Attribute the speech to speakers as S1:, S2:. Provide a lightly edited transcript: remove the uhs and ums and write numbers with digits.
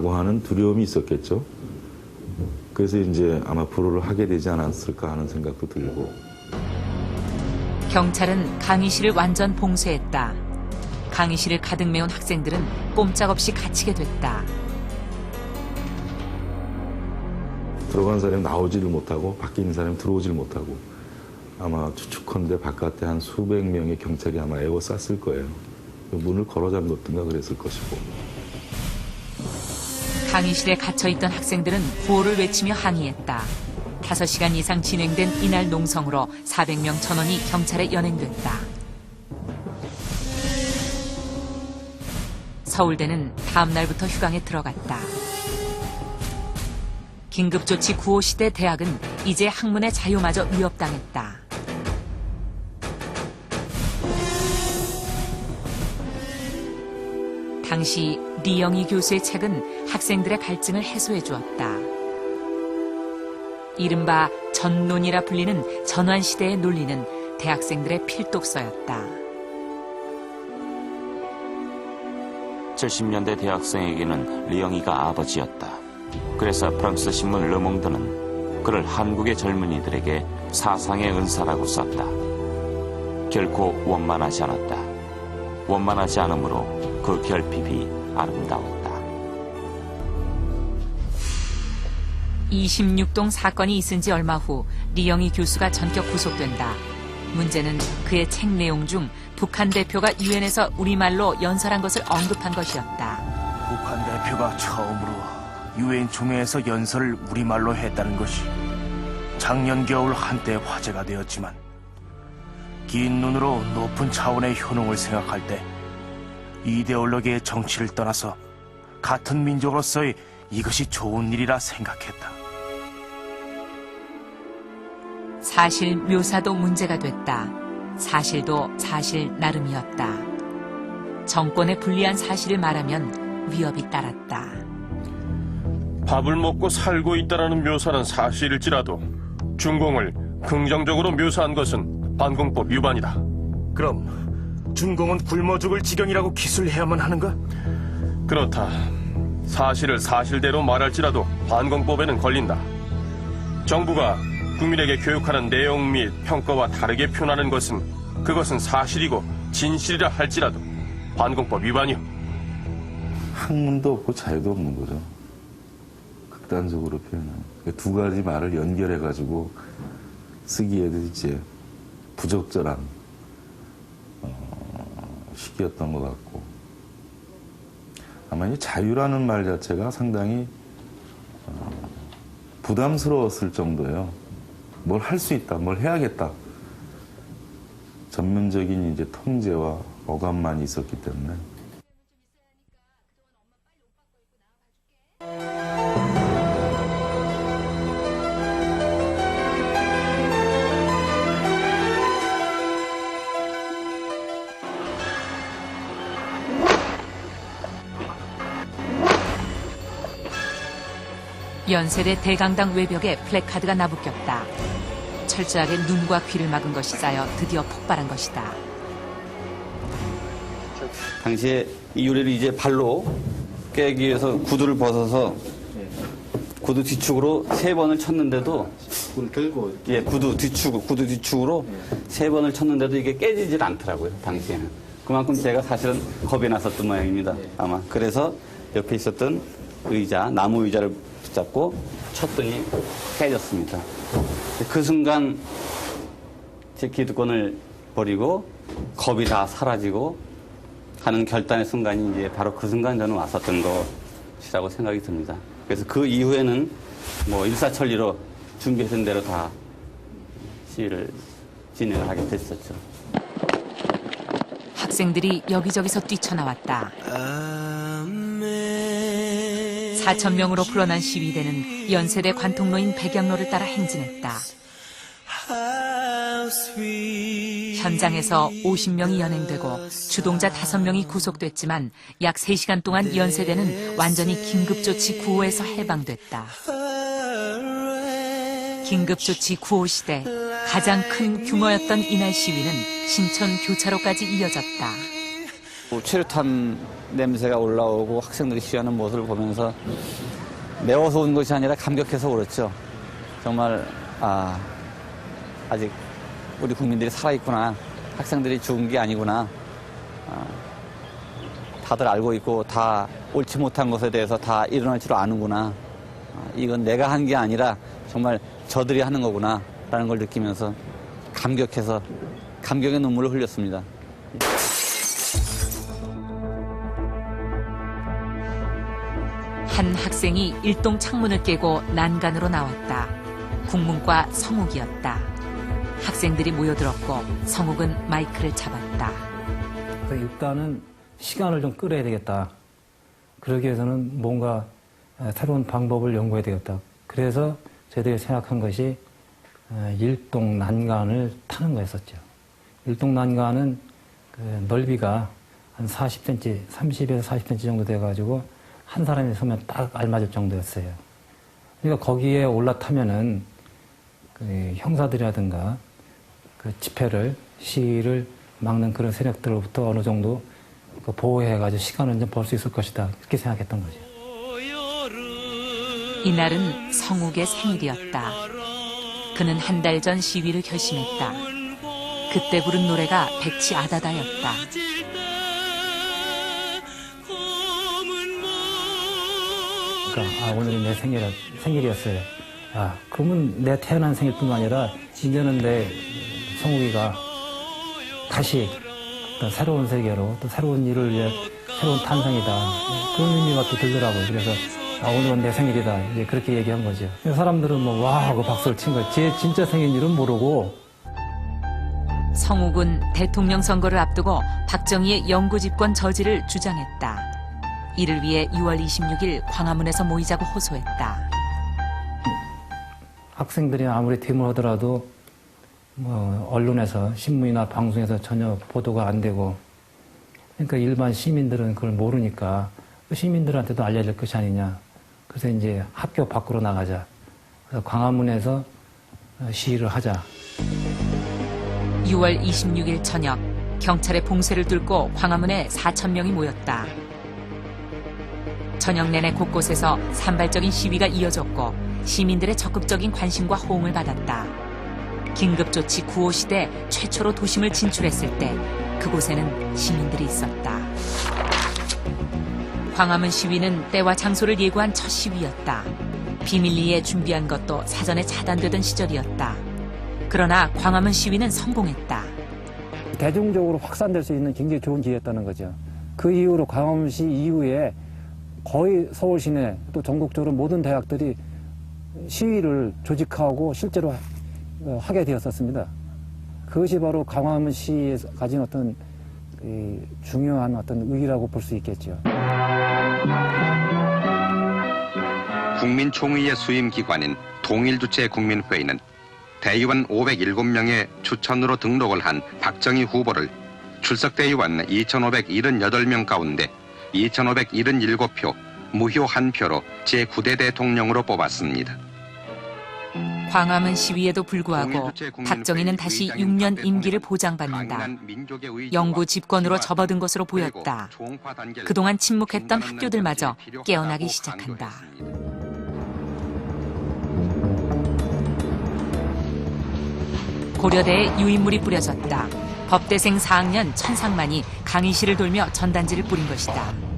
S1: 하는 두려움이 있었겠죠. 그래서 이제 아마 불호를 하게 되지 않았을까 하는 생각도 들고.
S2: 경찰은 강의실을 완전 봉쇄했다. 강의실을 가득 메운 학생들은 꼼짝없이 갇히게 됐다.
S1: 들어간 사람이 나오지를 못하고 밖에 있는 사람이 들어오지를 못하고 아마 추측컨대 바깥에 한 수백 명의 경찰이 아마 에워쌌을 거예요. 문을 걸어 잠궜든가 그랬을 것이고.
S2: 강의실에 갇혀있던 학생들은 구호를 외치며 항의했다. 5시간 이상 진행된 이날 농성으로 400명 전원이 경찰에 연행됐다. 서울대는 다음 날부터 휴강에 들어갔다. 긴급조치 구호 시대 대학은 이제 학문의 자유마저 위협당했다. 당시 리영희 교수의 책은 학생들의 갈증을 해소해 주었다. 이른바 전론이라 불리는 전환시대의 논리는 대학생들의 필독서였다.
S3: 70년대 대학생에게는 리영희가 아버지였다. 그래서 프랑스 신문 르몽드는 그를 한국의 젊은이들에게 사상의 은사라고 썼다. 결코 원만하지 않았다. 원만하지 않으므로 그 결핍이 아름다웠다.
S2: 26동 사건이 있은 지 얼마 후 리영희 교수가 전격 구속된다. 문제는 그의 책 내용 중 북한 대표가 유엔에서 우리말로 연설한 것을 언급한 것이었다.
S4: 북한 대표가 처음으로 유엔 총회에서 연설을 우리말로 했다는 것이 작년 겨울 한때 화제가 되었지만 긴 눈으로 높은 차원의 효능을 생각할 때 이데올로기의 정치를 떠나서 같은 민족으로서의 이것이 좋은 일이라 생각했다.
S2: 사실 묘사도 문제가 됐다. 사실도 사실 나름이었다. 정권에 불리한 사실을 말하면 위협이 따랐다.
S5: 밥을 먹고 살고 있다라는 묘사는 사실일지라도 중공을 긍정적으로 묘사한 것은 반공법 위반이다.
S4: 그럼 중공은 굶어 죽을 지경이라고 기술해야만 하는가?
S5: 그렇다. 사실을 사실대로 말할지라도 반공법에는 걸린다. 정부가 국민에게 교육하는 내용 및 평가와 다르게 표현하는 그것은 사실이고 진실이라 할지라도 반공법 위반이요.
S1: 학문도 없고 자유도 없는 거죠. 극단적으로 표현하는. 두 가지 말을 연결해가지고 쓰기에도 이제 부적절한 시기였던 것 같고. 아마 이 자유라는 말 자체가 상당히 부담스러웠을 정도예요. 뭘 할 수 있다, 뭘 해야겠다. 전면적인 이제 통제와 억압만 있었기 때문에.
S2: 연세대 대강당 외벽에 플래카드가 나부꼈다. 철저하게 눈과 귀를 막은 것이 쌓여 드디어 폭발한 것이다.
S6: 당시에 이 유리를 이제 발로 깨기 위해서 구두를 벗어서 구두 뒤축으로 3번을 쳤는데도 구두 뒤축으로 3번을 쳤는데도 이게 깨지질 않더라고요. 당시에는. 그만큼 제가 사실은 겁이 났었던 모양입니다. 아마. 그래서 옆에 있었던 의자, 나무 의자를 붙잡고 쳤더니 깨졌습니다. 그 순간 제 기득권을 버리고 겁이 다 사라지고 하는 결단의 순간이 이제 바로 그 순간 저는 왔었던 것이라고 생각이 듭니다. 그래서 그 이후에는 뭐 일사천리로 준비했던 대로 다 시위를 진행을 하게 됐었죠.
S2: 학생들이 여기저기서 뛰쳐나왔다. 4,000명으로 불어난 시위대는 연세대 관통로인 백양로를 따라 행진했다. 현장에서 50명이 연행되고 주동자 5명이 구속됐지만 약 3시간 동안 연세대는 완전히 긴급조치 구호에서 해방됐다. 긴급조치 구호 시대 가장 큰 규모였던 이날 시위는 신촌 교차로까지 이어졌다.
S6: 최루탄 냄새가 올라오고 학생들이 시위하는 모습을 보면서 매워서 온 것이 아니라 감격해서 울었죠. 정말 아직 우리 국민들이 살아있구나. 학생들이 죽은 게 아니구나. 다들 알고 있고 다 옳지 못한 것에 대해서 다 일어날 줄 아는구나. 이건 내가 한 게 아니라 정말 저들이 하는 거구나 라는 걸 느끼면서 감격해서 감격의 눈물을 흘렸습니다.
S2: 한 학생이 일동 창문을 깨고 난간으로 나왔다. 국문과 성욱이었다. 학생들이 모여들었고 성욱은 마이크를 잡았다.
S7: 일단은 시간을 좀 끌어야 되겠다. 그러기 위해서는 뭔가 새로운 방법을 연구해야 되겠다. 그래서 저희들이 생각한 것이 일동 난간을 타는 거였었죠. 일동 난간은 그 넓이가 한 40cm, 30에서 40cm 정도 돼가지고 한 사람이 서면 딱 알맞을 정도였어요. 그러니까 거기에 올라타면은 그 형사들이라든가 그 집회를, 시위를 막는 그런 세력들로부터 어느 정도 그 보호해가지고 시간을 좀 벌 수 있을 것이다. 이렇게 생각했던 거죠.
S2: 이날은 성욱의 생일이었다. 그는 한 달 전 시위를 결심했다. 그때 부른 노래가 백치 아다다였다.
S7: 그러니까 오늘이 내 생일이었어요. 그러면 내 태어난 생일뿐만 아니라 이제는 내 성욱이가 다시 또 새로운 세계로 또 새로운 일을 위해 새로운 탄생이다. 그런 의미가 또 들더라고요. 그래서 오늘은 내 생일이다. 이제 그렇게 얘기한 거죠. 사람들은 뭐 와 하고 박수를 친 거예요. 제 진짜 생일은 모르고.
S2: 성욱은 대통령 선거를 앞두고 박정희의 영구 집권 저지를 주장했다. 이를 위해 6월 26일 광화문에서 모이자고 호소했다.
S7: 학생들이 아무리 데모를 하더라도 뭐 언론에서 신문이나 방송에서 전혀 보도가 안 되고 그러니까 일반 시민들은 그걸 모르니까 시민들한테도 알려야 될 것이 아니냐. 그래서 이제 학교 밖으로 나가자. 그래서 광화문에서 시위를 하자.
S2: 6월 26일 저녁 경찰의 봉쇄를 뚫고 광화문에 4,000명이 모였다. 저녁 내내 곳곳에서 산발적인 시위가 이어졌고 시민들의 적극적인 관심과 호응을 받았다. 긴급조치 9.5 시대 최초로 도심을 진출했을 때 그곳에는 시민들이 있었다. 광화문 시위는 때와 장소를 예고한 첫 시위였다. 비밀리에 준비한 것도 사전에 차단되던 시절이었다. 그러나 광화문 시위는 성공했다.
S7: 대중적으로 확산될 수 있는 굉장히 좋은 기회였다는 거죠. 그 이후로 광화문시 이후에 거의 서울 시내 또 전국적으로 모든 대학들이 시위를 조직하고 실제로 하게 되었었습니다. 그것이 바로 광화문 시위에 가진 어떤 중요한 어떤 의의라고 볼 수 있겠죠.
S8: 국민총의의 수임 기관인 통일주체 국민회의는 대의원 507명의 추천으로 등록을 한 박정희 후보를 출석대의원 2,578명 가운데 2,577표, 무효 1표로 제9대 대통령으로 뽑았습니다.
S2: 광화문 시위에도 불구하고 박정희는 다시 6년 임기를 보장받는다. 영구 집권으로 접어든 것으로 보였다. 그동안 침묵했던 학교들마저 깨어나기 시작한다. 고려대에 유인물이 뿌려졌다. 법대생 4학년 천상만이 강의실을 돌며 전단지를 뿌린 것이다.